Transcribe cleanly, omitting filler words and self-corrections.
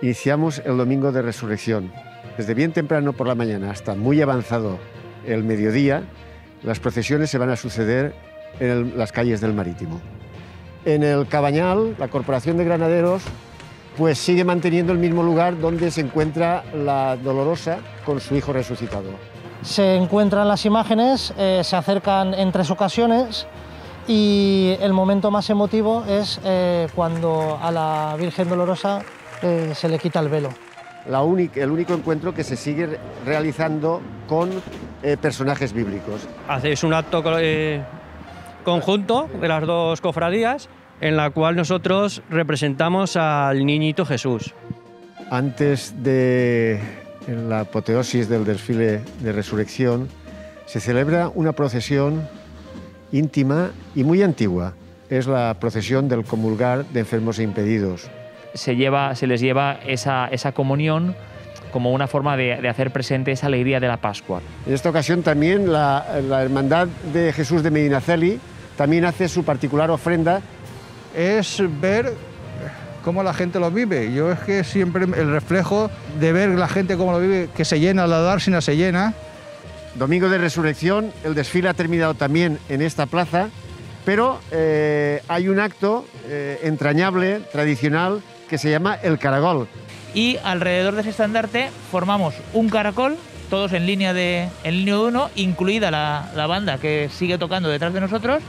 Iniciamos el domingo de Resurrección. Desde bien temprano por la mañana hasta muy avanzado el mediodía, las procesiones se van a suceder en las calles del Marítimo. En el Cabañal, la Corporación de Granaderos pues sigue manteniendo el mismo lugar donde se encuentra la Dolorosa con su hijo resucitado. Se encuentran las imágenes, se acercan en 3 ocasiones y el momento más emotivo es cuando a la Virgen Dolorosa se le quita el velo. El único encuentro que se sigue realizando con personajes bíblicos. Es un acto conjunto de las dos cofradías en la cual nosotros representamos al niñito Jesús. Antes de la apoteosis del desfile de resurrección, se celebra una procesión íntima y muy antigua. Es la procesión del comulgar de enfermos e impedidos. Se les lleva esa comunión como una forma de hacer presente esa alegría de la Pascua. En esta ocasión también la Hermandad de Jesús de Medinaceli también hace su particular ofrenda. Es ver cómo la gente lo vive. Yo es que siempre el reflejo de ver la gente cómo lo vive, que se llena, la dársena se llena. Domingo de Resurrección, el desfile ha terminado también en esta plaza, pero hay un acto entrañable, tradicional, que se llama el caragol. Y alrededor de ese estandarte formamos un caracol, todos en línea de uno, incluida la banda que sigue tocando detrás de nosotros,